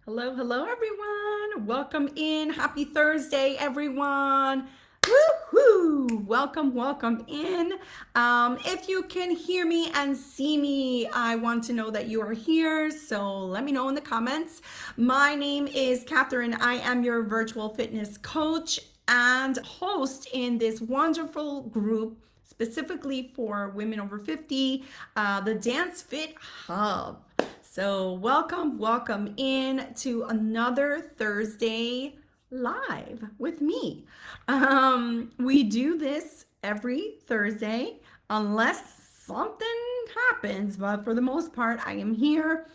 Hello, hello, everyone. Welcome in. Happy Thursday, everyone. Woohoo! Welcome, welcome in. If you can hear me and see me, I want to know that you are here. So let me know in the comments. My name is Catherine. I am your virtual fitness coach and host in this wonderful group specifically for women over 50, the DanceFit Hub. So, welcome in to another Thursday live with me. We do this every Thursday unless something happens, but for the most part, I am here.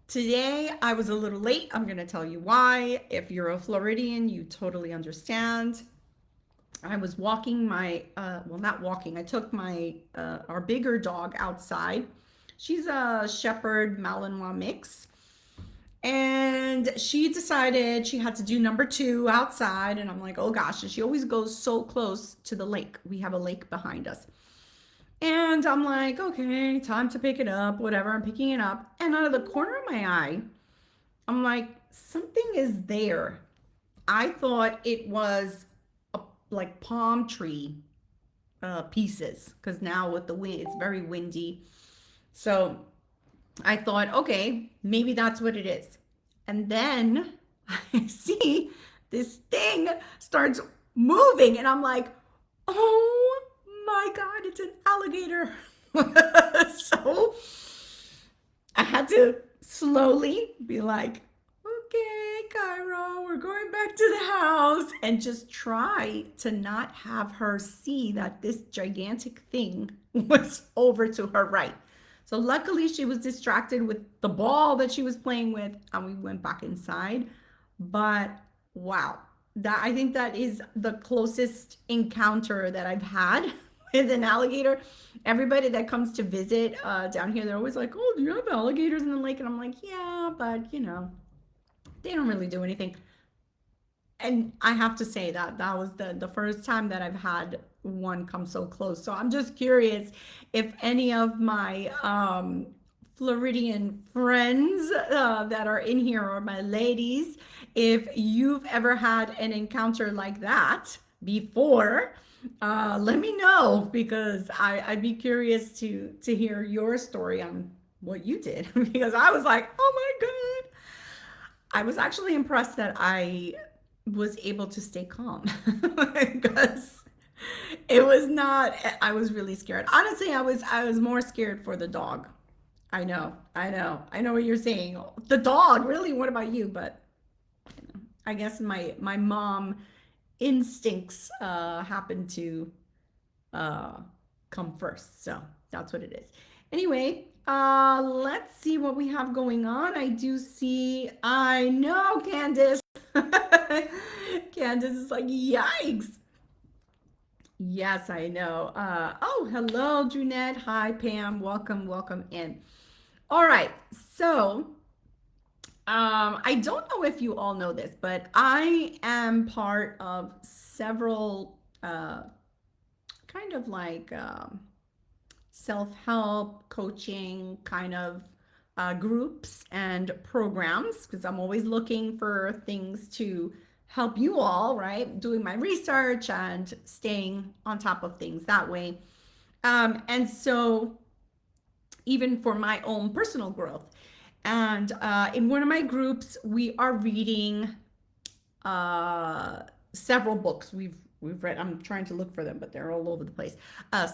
Today, I was a little late. I'm going to tell you why. If you're a Floridian, you totally understand. I was walking not walking, I took our bigger dog outside. She's a Shepherd Malinois mix. And she decided she had to do number two outside. And I'm like, oh gosh. And she always goes so close to the lake. We have a lake behind us. And I'm like, okay, time to pick it up, whatever. I'm picking it up. And out of the corner of my eye, I'm like, something is there. I thought it was like palm tree pieces because now with the wind, it's very windy. So I thought, okay, maybe that's what it is. And then I see this thing starts moving, and I'm like, oh my God, it's an alligator. So I had to slowly be like, okay, Cairo, we're going back to the house, and just try to not have her see that this gigantic thing was over to her right. So luckily she was distracted with the ball that she was playing with, and we went back inside. But wow, that I think that is the closest encounter that I've had with an alligator. Everybody that comes to visit down here, they're always like, oh, do you have alligators in the lake? And I'm like, yeah, but they don't really do anything. And I have to say that was the first time that I've had one come so close. So I'm just curious if any of my Floridian friends that are in here, or my ladies, if you've ever had an encounter like that before, let me know, because I'd be curious to hear your story on what you did. Because I was like, oh my God. I was actually impressed that I was able to stay calm because it was not, I was really scared. Honestly, I was more scared for the dog. I know what you're saying. The dog, really? What about you? But I guess my mom instincts happen to uh come first. So that's what it is. Anyway, let's see what we have going on. I do see, I know, Candace. Candace is like, yikes. Yes, I know. Oh, hello, Junette. Hi, Pam. Welcome in. All right. So, I don't know if you all know this, but I am part of several kind of like self-help coaching kind of groups and programs, because I'm always looking for things to help you all, right? Doing my research and staying on top of things that way. And so, even for my own personal growth. And in one of my groups, we are reading several books. We've read. I'm trying to look for them, but they're all over the place.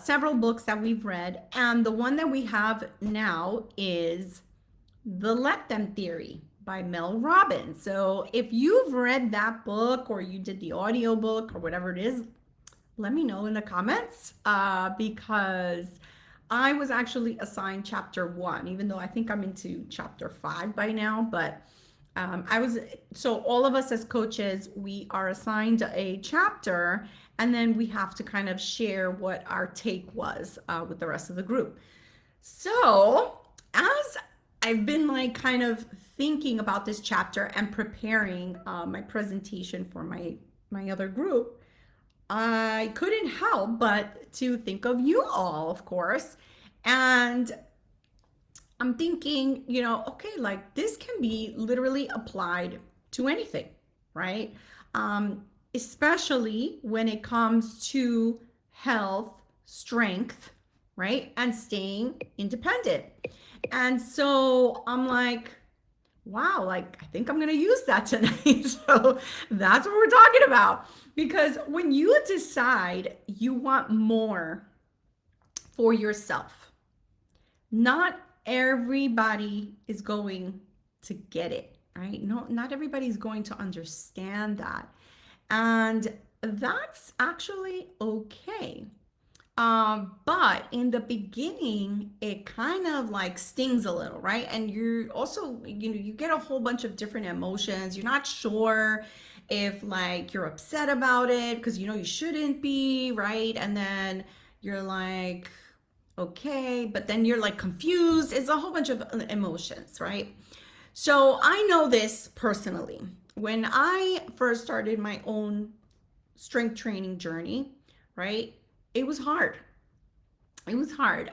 Several books that we've read, and the one that we have now is The Let Them Theory by Mel Robbins. So if you've read that book, or you did the audio book, or whatever it is, let me know in the comments, because I was actually assigned chapter one, even though I think I'm into chapter five by now. But so all of us as coaches, we are assigned a chapter, and then we have to kind of share what our take was with the rest of the group. So as I've been like kind of thinking about this chapter and preparing my presentation for my other group, I couldn't help but to think of you all, of course. And I'm thinking, okay, like this can be literally applied to anything, right? Um, Especially when it comes to health, strength, right? And staying independent. And so I'm like, wow, like I think I'm going to use that tonight. So that's what we're talking about. Because when you decide you want more for yourself, not everybody is going to get it, right? No, not everybody's going to understand that. And that's actually okay. But in the beginning, it kind of like stings a little, right? And you're also, you get a whole bunch of different emotions. You're not sure if like you're upset about it because you shouldn't be, right? And then you're like, okay, but then you're like confused. It's a whole bunch of emotions, right? So I know this personally. When I first started my own strength training journey, right? It was hard. It was hard.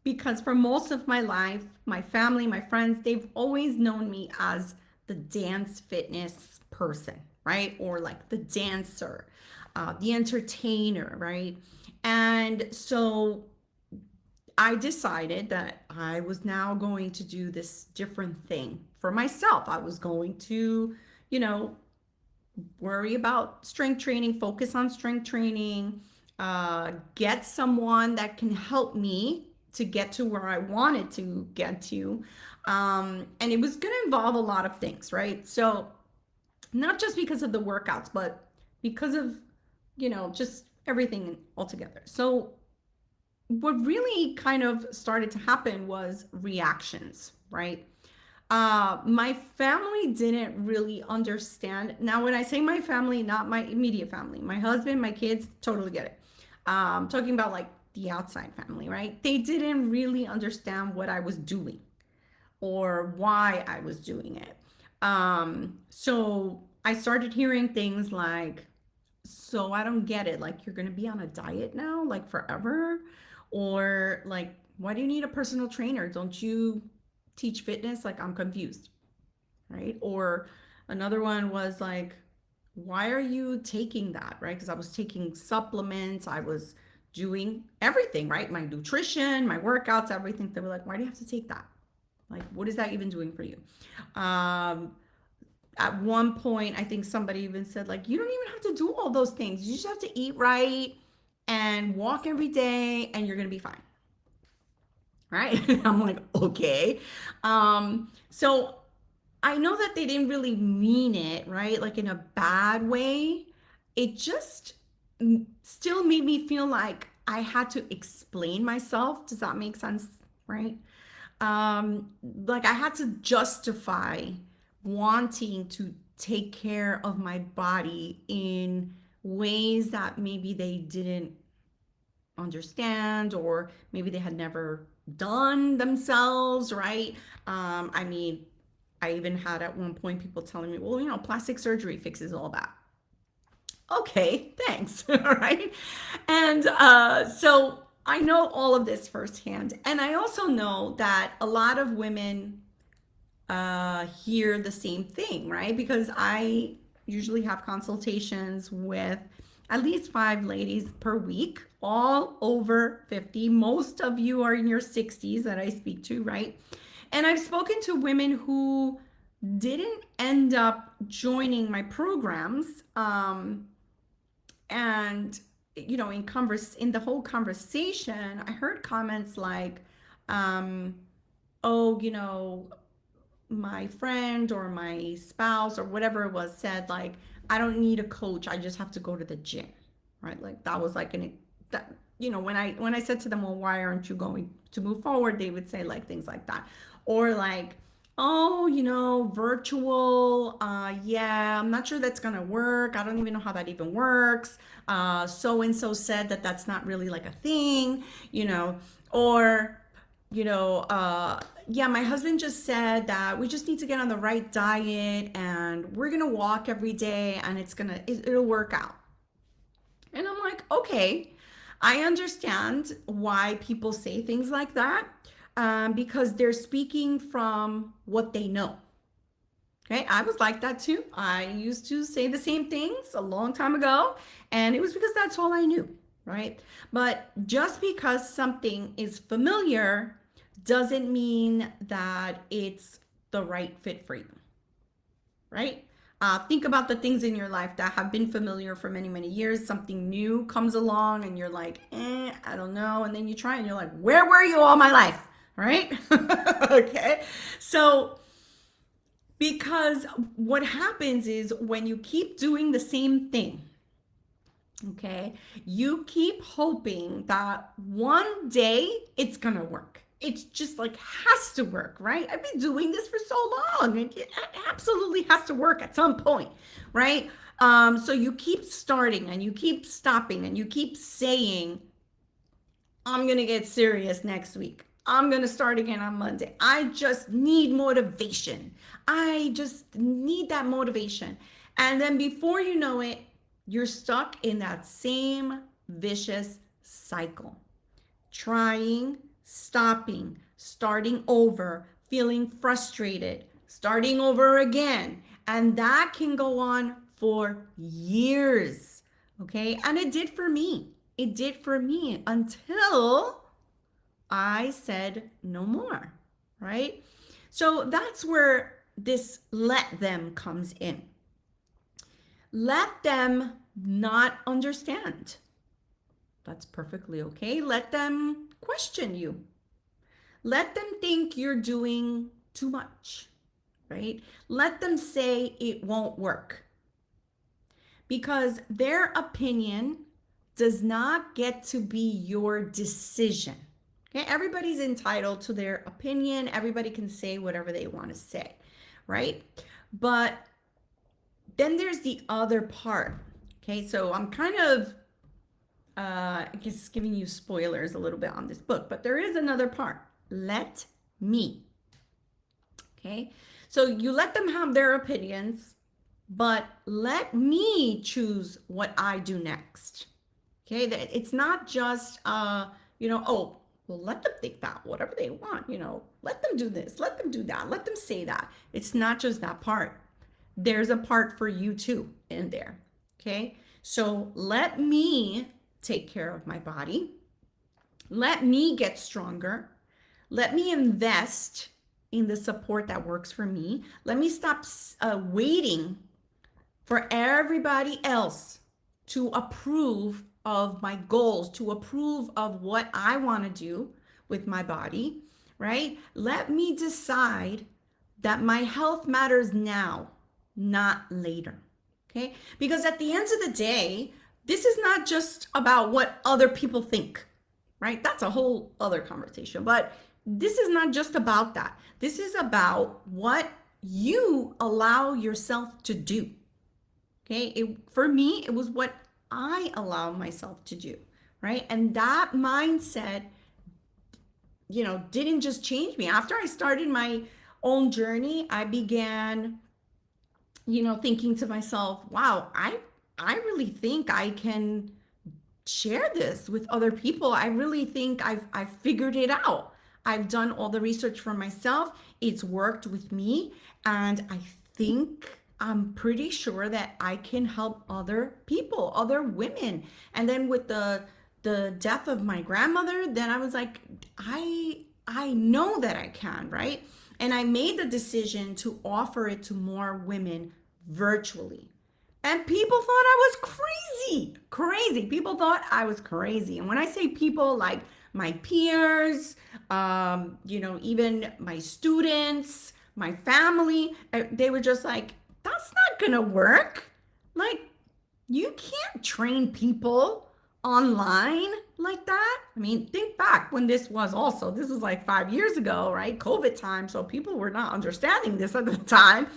Because for most of my life, my family, my friends, they've always known me as the dance fitness person, right? Or like the dancer, the entertainer, right? And so I decided that I was now going to do this different thing for myself. I was going to, you know, worry about strength training, focus on strength training, get someone that can help me to get to where I wanted to get to. And it was going to involve a lot of things, right? So, not just because of the workouts, but because of, just everything altogether. So, what really kind of started to happen was reactions, right? My family didn't really understand. Now, when I say my family, not my immediate family, my husband, my kids, totally get it. Talking about like the outside family, right? They didn't really understand what I was doing or why I was doing it. So I started hearing things like, so I don't get it. Like, you're going to be on a diet now, like forever? Or like, why do you need a personal trainer? Don't you teach fitness? Like, I'm confused, right? Or another one was like, why are you taking that, right? Because I was taking supplements, I was doing everything, right? My nutrition, my workouts, everything. They were like, why do you have to take that? Like, what is that even doing for you? Um, at one point, I think somebody even said, like, you don't even have to do all those things. You just have to eat right and walk every day, and you're gonna be fine, right? I'm like, okay. So I know that they didn't really mean it, right? Like in a bad way. It just still made me feel like I had to explain myself. Does that make sense? Right? Like I had to justify wanting to take care of my body in ways that maybe they didn't understand, or maybe they had never done themselves, right? I mean, I even had at one point people telling me, well, plastic surgery fixes all that. Okay, thanks. All right. And so I know all of this firsthand. And I also know that a lot of women hear the same thing, right? Because I usually have consultations with at least 5 ladies per week, all over 50. Most of you are in your 60s that I speak to, right? And I've spoken to women who didn't end up joining my programs. And in the whole conversation, I heard comments like, oh, my friend or my spouse or whatever it was said, like, I don't need a coach, I just have to go to the gym, right? Like that was like that, when I said to them, well, why aren't you going to move forward, they would say like things like that. Or like, oh, virtual, yeah, I'm not sure that's gonna work, I don't even know how that even works, so and so said that that's not really like a thing, or yeah, my husband just said that we just need to get on the right diet and we're gonna walk every day and it'll work out. And I'm like, okay, I understand why people say things like that. because they're speaking from what they know. Okay, I was like that too. I used to say the same things a long time ago, and it was because that's all I knew, right? But just because something is familiar doesn't mean that it's the right fit for you, right? Think about the things in your life that have been familiar for many, many years. Something new comes along, and you're like, I don't know. And then you try, and you're like, where were you all my life, right? Okay, so because what happens is when you keep doing the same thing, okay, you keep hoping that one day it's gonna work. It's just like has to work, right? I've been doing this for so long. It absolutely has to work at some point, right? So you keep starting and you keep stopping and you keep saying, I'm going to get serious next week. I'm going to start again on Monday. I just need motivation. I just need that motivation. And then before you know it, you're stuck in that same vicious cycle. Trying, stopping, starting over, feeling frustrated, starting over again. And that can go on for years. Okay. And it did for me. It did for me until I said no more, right? So that's where this let them comes in. Let them not understand. That's perfectly okay. Let them question you. Let them think you're doing too much, right? Let them say it won't work. Because their opinion does not get to be your decision. Okay, everybody's entitled to their opinion. Everybody can say whatever they want to say, right? But then there's the other part. Okay, so I'm kind of, I guess, giving you spoilers a little bit on this book, but there is another part. Let me. Okay, so you let them have their opinions, but let me choose what I do next. Okay, it's not just, oh, well, let them think that, whatever they want, let them do this, let them do that, let them say that. It's not just that part. There's a part for you too in there. Okay, so let me take care of my body. Let me get stronger. Let me invest in the support that works for me. Let me stop waiting for everybody else to approve of my goals, to approve of what I want to do with my body, right? Let me decide that my health matters now, not later, okay? Because at the end of the day, this is not just about what other people think, right? That's a whole other conversation, but this is not just about that. This is about what you allow yourself to do. Okay, for me, it was what I allow myself to do, right? And that mindset, didn't just change me. After I started my own journey, I began, thinking to myself, wow, I really think I can share this with other people. I really think I've figured it out. I've done all the research for myself. It's worked with me. And I think I'm pretty sure that I can help other people, other women. And then with the death of my grandmother, then I was like, I know that I can, right? And I made the decision to offer it to more women virtually. And people thought I was crazy. People thought I was crazy. And when I say people, like my peers, even my students, my family, they were just like, that's not gonna work. Like, you can't train people online like that. I mean, think back when this was also, this was like 5 years ago, right? COVID time. So people were not understanding this at the time.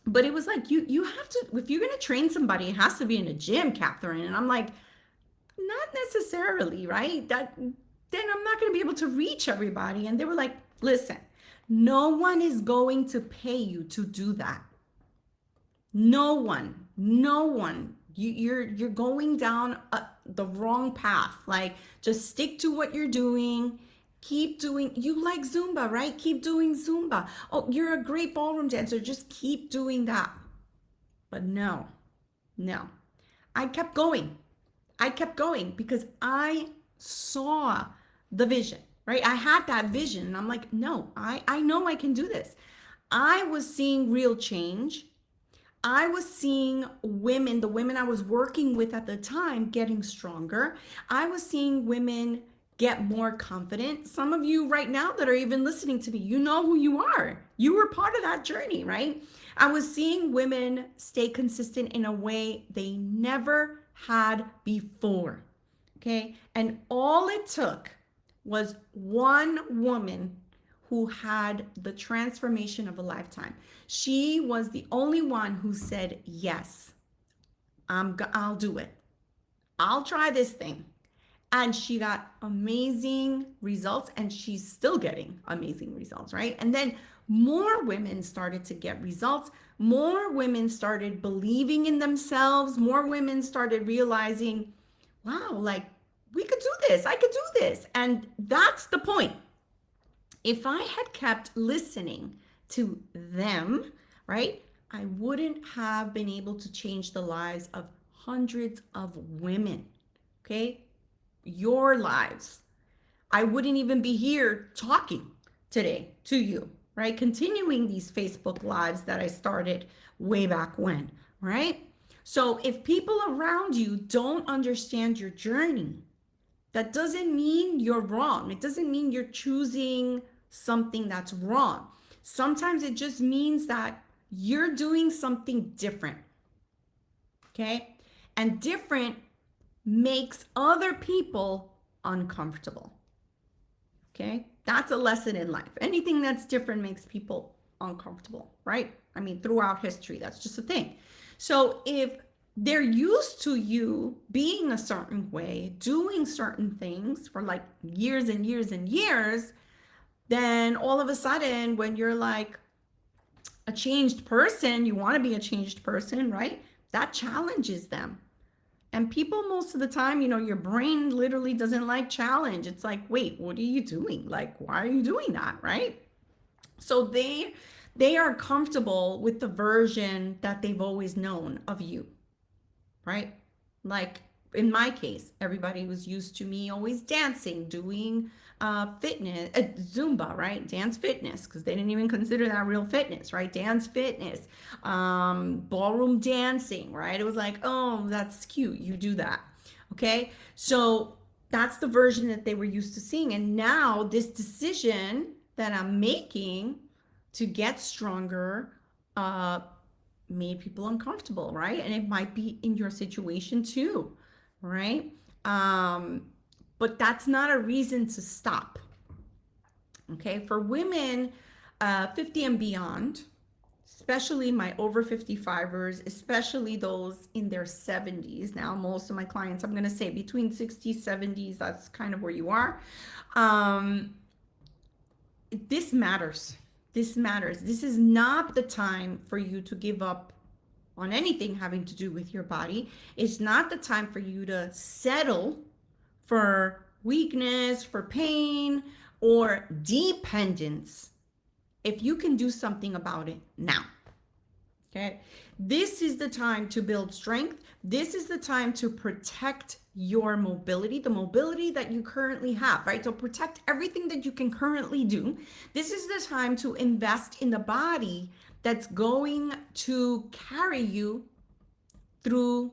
But it was like, you have to, if you're gonna train somebody, it has to be in a gym, Catherine. And I'm like, not necessarily, right? Then I'm not gonna be able to reach everybody. And they were like, listen, no one is going to pay you to do that. No one. You're going down the wrong path. Like, just stick to what you're doing Keep doing, you like Zumba, right? Keep doing Zumba. Oh, you're a great ballroom dancer. Just keep doing that. But no, no. I kept going. I kept going because I saw the vision, right? I had that vision. And I'm like, no, I know I can do this. I was seeing real change. I was seeing women, the women I was working with at the time, getting stronger. I was seeing women get more confident. Some of you right now that are even listening to me, you know who you are. You were part of that journey, right? I was seeing women stay consistent in a way they never had before. Okay. And all it took was one woman who had the transformation of a lifetime. She was the only one who said, yes, I'll do it. I'll try this thing. And she got amazing results, and she's still getting amazing results, right? And then more women started to get results. More women started believing in themselves. More women started realizing, wow, like we could do this. I could do this. And that's the point. If I had kept listening to them, right, I wouldn't have been able to change the lives of hundreds of women, okay? Your lives. I wouldn't even be here talking today to you, right? Continuing these Facebook lives that I started way back when, right? So if people around you don't understand your journey, that doesn't mean you're wrong. It doesn't mean you're choosing something that's wrong. Sometimes it just means that you're doing something different. Okay? And different makes other people uncomfortable. Okay? That's a lesson in life. Anything that's different makes people uncomfortable, right? I mean, throughout history, that's just a thing. So if they're used to you being a certain way, doing certain things for like years and years and years, then all of a sudden, when you're like a changed person, you want to be a changed person, right? That challenges them. And people, most of the time, your brain literally doesn't like challenge. It's like, wait, what are you doing? Like, why are you doing that, right? So they are comfortable with the version that they've always known of you, right? Like in my case, everybody was used to me always dancing, doing fitness, Zumba, right? Dance fitness, because they didn't even consider that real fitness, right? Dance fitness, ballroom dancing, right? It was like, oh, that's cute. You do that. Okay. So that's the version that they were used to seeing. And now this decision that I'm making to get stronger, made people uncomfortable, right? And it might be in your situation too, right? But that's not a reason to stop. Okay, for women 50 and beyond, especially my over 55ers, especially those in their 70s. Now, most of my clients, I'm going to say between 60s, 70s, that's kind of where you are. This matters. This matters. This is not the time for you to give up on anything having to do with your body. It's not the time for you to settle for weakness, for pain, or dependence if you can do something about it now. Okay? This is the time to build strength. This is the time to protect your mobility, the mobility that you currently have, right? So protect everything that you can currently do. This is the time to invest in the body that's going to carry you through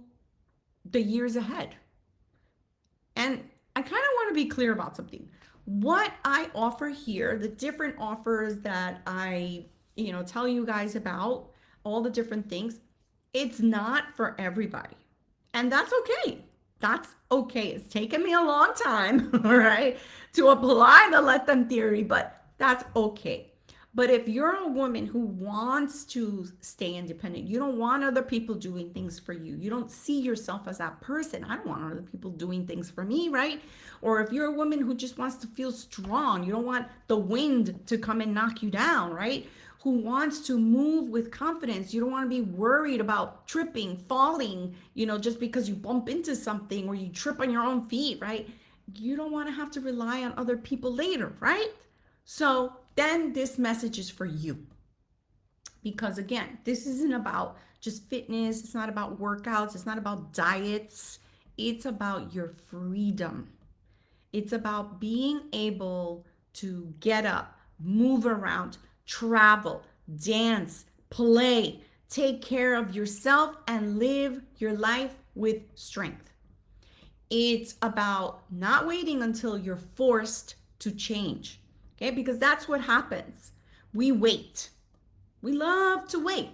the years ahead. And I kind of want to be clear about something. What I offer here, the different offers that I, tell you guys about, all the different things, it's not for everybody. And that's okay. That's okay. It's taken me a long time, all right, to apply the let them theory, but that's okay. But if you're a woman who wants to stay independent, you don't want other people doing things for you. You don't see yourself as that person. I don't want other people doing things for me, right? Or if you're a woman who just wants to feel strong, you don't want the wind to come and knock you down, right? Who wants to move with confidence. You don't want to be worried about tripping, falling, just because you bump into something or you trip on your own feet, right? you don't want to have to rely on other people later, right? So then this message is for you. Because again, this isn't about just fitness, it's not about workouts, it's not about diets, it's about your freedom. It's about being able to get up, move around, travel, dance, play, take care of yourself, and live your life with strength. It's about not waiting until you're forced to change, okay? Because that's what happens. We wait. We love to wait.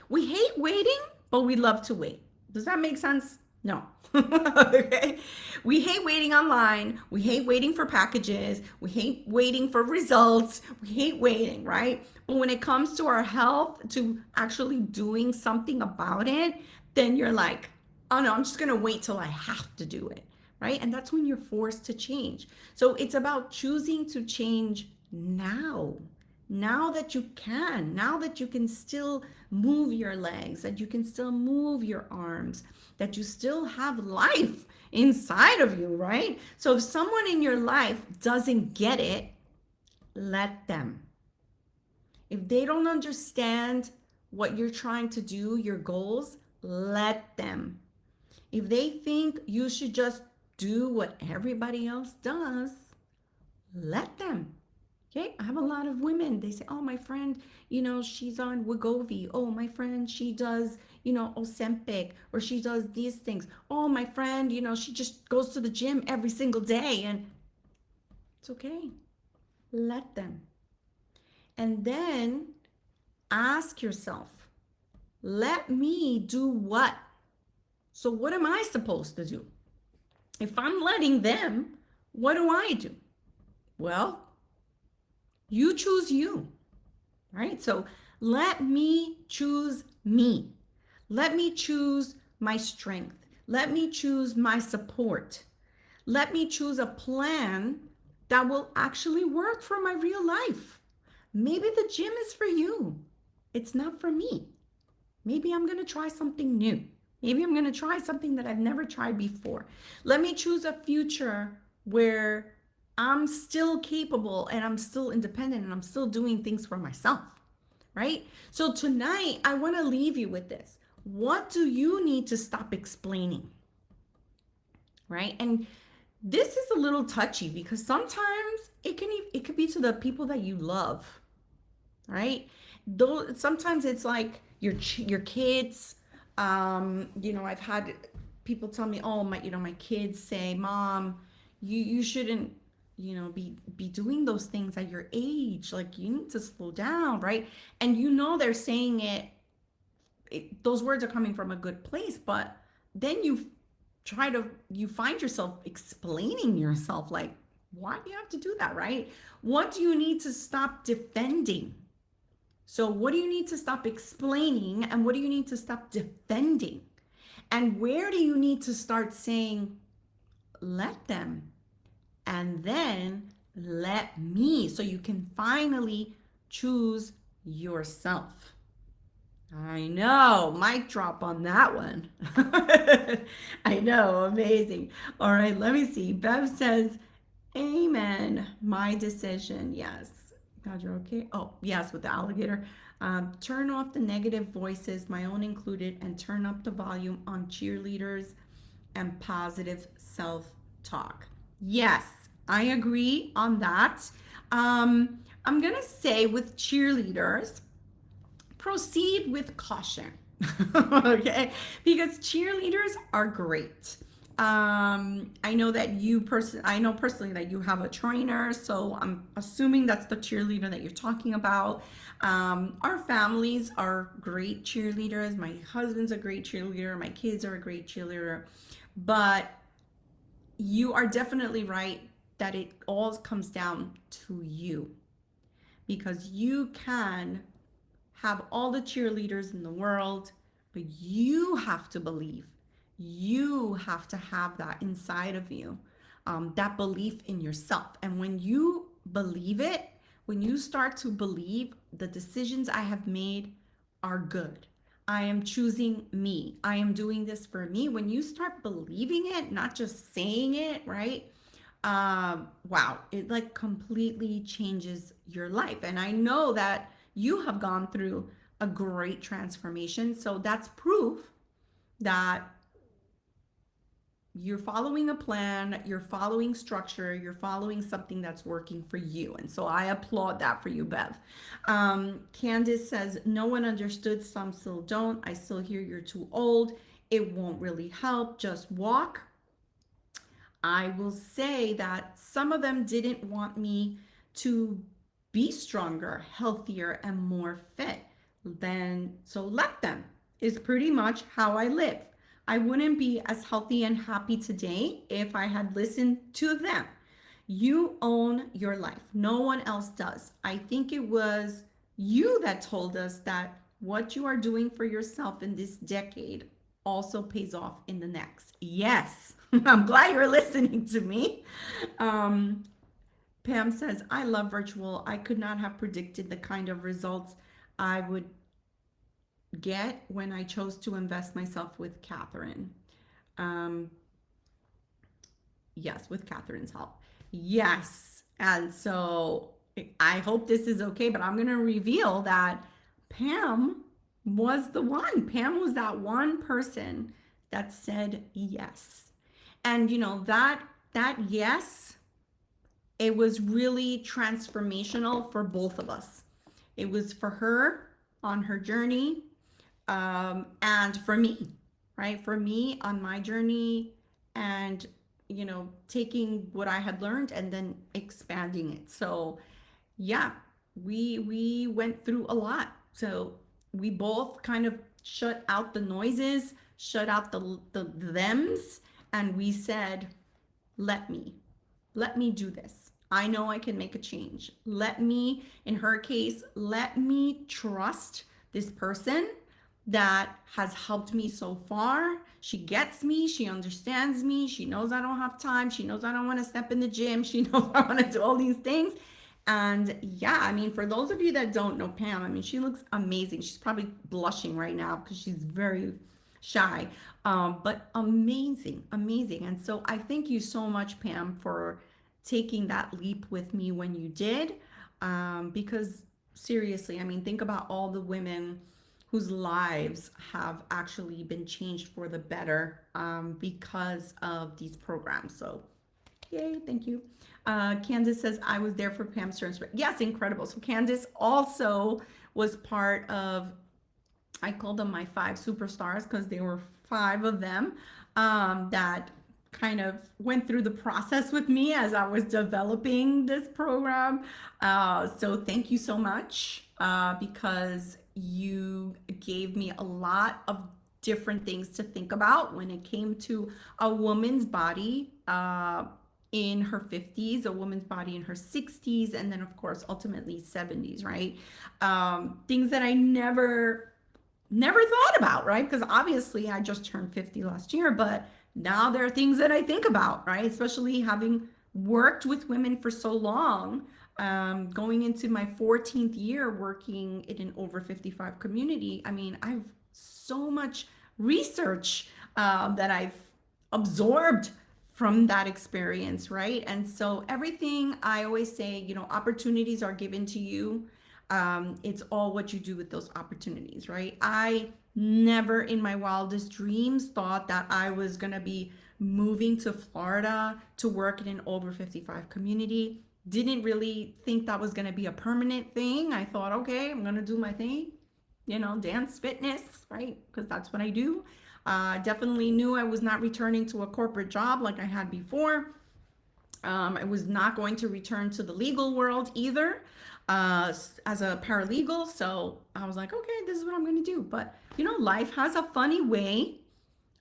We hate waiting, but we love to wait. Does that make sense? No. Okay. We hate waiting online. We hate waiting for packages. We hate waiting for results. We hate waiting, right? But when it comes to our health, to actually doing something about it, then you're like, oh no, I'm just going to wait till I have to do it, right? And that's when you're forced to change. So it's about choosing to change now. Now that you can, now that you can still move your legs, that you can still move your arms, that you still have life inside of you, right? So if someone in your life doesn't get it, let them. If they don't understand what you're trying to do, your goals, let them. If they think you should just do what everybody else does, let them. Okay, I have a lot of women. They say, "Oh, my friend, she's on Wegovy. Oh, my friend, she does, Ozempic, or she does these things. Oh, my friend, she just goes to the gym every single day." And it's okay. Let them. And then ask yourself, let me do what? So what am I supposed to do? If I'm letting them, what do I do? Well, you choose you, right? So let me choose me. Let me choose my strength. Let me choose my support. Let me choose a plan that will actually work for my real life. Maybe the gym is for you. It's not for me. Maybe I'm going to try something new. Maybe I'm going to try something that I've never tried before. Let me choose a future where I'm still capable and I'm still independent and I'm still doing things for myself, right? So tonight, I want to leave you with this. What do you need to stop explaining, right? And this is a little touchy because sometimes it could be to the people that you love, right? Though sometimes it's like your kids. I've had people tell me, "Oh, my kids say, Mom, you shouldn't, be doing those things at your age. Like you need to slow down, right?" And they're saying those words are coming from a good place, but then you find yourself explaining yourself like, why do you have to do that, right? What do you need to stop defending? So what do you need to stop explaining and what do you need to stop defending? And where do you need to start saying, let them, and then let me, so you can finally choose yourself? I know, mic drop on that one. I know, amazing. All right, let me see. Bev says, amen, my decision. Yes. God, you're okay? Oh, yes, with the alligator. Turn off the negative voices, my own included, and turn up the volume on cheerleaders and positive self-talk. Yes, I agree on that. I'm going to say with cheerleaders, proceed with caution. Okay, because cheerleaders are great. I know personally that you have a trainer, so I'm assuming that's the cheerleader that you're talking about. Our families are great cheerleaders. My husband's a great cheerleader. My kids are a great cheerleader. But you are definitely right that it all comes down to you, because you can have all the cheerleaders in the world, but you have to believe. You have to have that inside of you, that belief in yourself. And when you believe it, when you start to believe the decisions I have made are good, I am choosing me, I am doing this for me. When you start believing it, not just saying it, right? wow, it like completely changes your life. And I know that you have gone through a great transformation. So that's proof that you're following a plan, you're following structure, you're following something that's working for you. And so I applaud that for you, Bev. Candace says, no one understood, some still don't. I still hear you're too old. It won't really help. Just walk. I will say that some of them didn't want me to be stronger, healthier, and more fit. Then, so let them, is pretty much how I live. I wouldn't be as healthy and happy today if I had listened to them. You own your life. No one else does. I think it was you that told us that what you are doing for yourself in this decade also pays off in the next. Yes, I'm glad you're listening to me. Um, Pam says, I love virtual. I could not have predicted the kind of results I would get when I chose to invest myself with Catherine. Um, yes, with Catherine's help. Yes. And so I hope this is okay, but I'm going to reveal that Pam was the one. Pam was that one person that said yes. And you know, that yes, it was really transformational for both of us. It was for her on her journey, and for me, right? For me on my journey, and you know, taking what I had learned and then expanding it. So yeah, we went through a lot. So we both kind of shut out the noises, shut out the thems, and we said, let me let me do this. I know I can make a change. Let me, in her case, let me trust this person that has helped me so far. She gets me. She understands me. She knows I don't have time. She knows I don't want to step in the gym. She knows I want to do all these things. And yeah, I mean, for those of you that don't know Pam, I mean, she looks amazing. She's probably blushing right now because she's very shy, but amazing, amazing. And so I thank you so much, Pam, for taking that leap with me when you did. Because seriously, I mean, think about all the women whose lives have actually been changed for the better, because of these programs. So yay, thank you. Candace says, I was there for Pam Stearns. Yes, incredible. So Candace also was part of, I called them my five superstars because there were five of them, that kind of went through the process with me as I was developing this program. So thank you so much, because you gave me a lot of different things to think about when it came to a woman's body, in her 50s, a woman's body in her 60s, and then, of course, ultimately 70s, right? Things that I never thought about, right? Because obviously I just turned 50 last year, but now there are things that I think about, right? Especially having worked with women for so long, going into my 14th year working in an over 55 community. I mean, I've so much research, that I've absorbed from that experience, right? And so everything I always say, you know, opportunities are given to you. It's all what you do with those opportunities, right? I never in my wildest dreams thought that I was going to be moving to Florida to work in an over 55 community. Didn't really think that was going to be a permanent thing. I thought, okay, I'm going to do my thing, you know, dance, fitness, right? Because that's what I do. Definitely knew I was not returning to a corporate job like I had before. I was not going to return to the legal world either, as a paralegal. So I was like, okay, this is what I'm going to do. But, you know, life has a funny way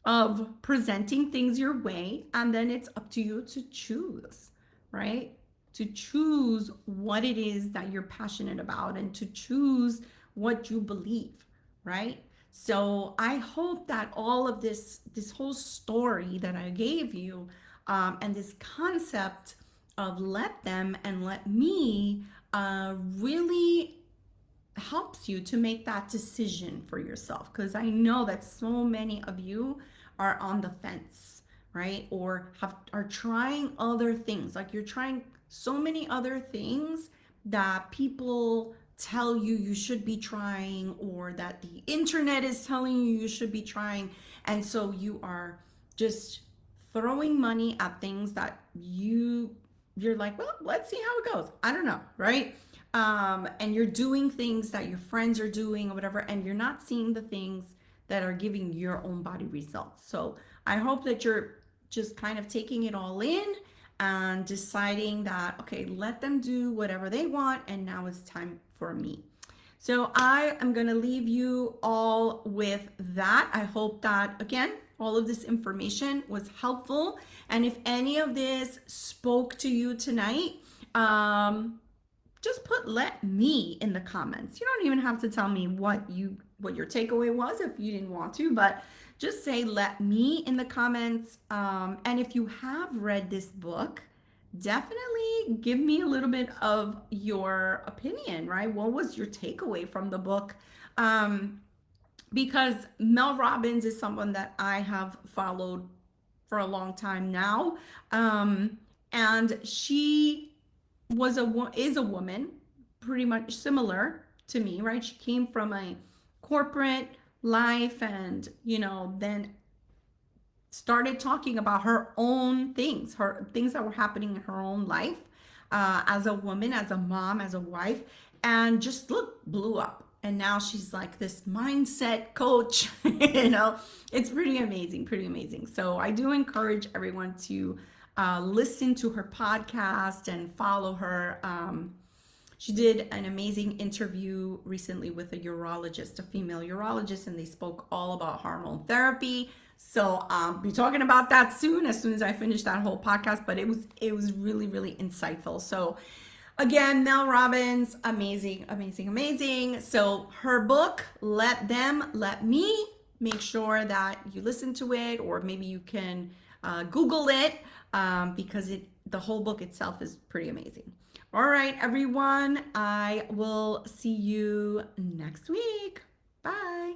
of presenting things your way. And then it's up to you to choose, right? To choose what it is that you're passionate about and to choose what you believe, right? So I hope that all of this whole story that I gave you, and this concept of let them and let me, really helps you to make that decision for yourself. Because I know that so many of you are on the fence, right? Or are trying other things. Like you're trying so many other things that people tell you you should be trying, or that the internet is telling you you should be trying. And so you are just throwing money at things that you're like, well, let's see how it goes. I don't know, right? And you're doing things that your friends are doing or whatever, and you're not seeing the things that are giving your own body results. So I hope that you're just kind of taking it all in and deciding that, okay, let them do whatever they want, and now it's time for me. So I am going to leave you all with that. I hope that, again, all of this information was helpful. And if any of this spoke to you tonight, just put "let me" in the comments. You don't even have to tell me what your takeaway was if you didn't want to, but just say "let me" in the comments. And if you have read this book, definitely give me a little bit of your opinion, right? What was your takeaway from the book? Because Mel Robbins is someone that I have followed for a long time now. And she is a woman pretty much similar to me, right? She came from a corporate life, and then started talking about her own things, her things that were happening in her own life, as a woman, as a mom, as a wife, and just blew up. And now she's like this mindset coach. It's pretty amazing, pretty amazing. So I do encourage everyone to listen to her podcast and follow her. She did an amazing interview recently with a urologist, a female urologist, and they spoke all about hormone therapy. So I'll be talking about that soon as I finish that whole podcast. But it was really, really insightful. So again, Mel Robbins, amazing, amazing, amazing. So her book, Let Them, Let Me. Make sure that you listen to it, or maybe you can Google it, because the whole book itself is pretty amazing. All right, everyone, I will see you next week. Bye.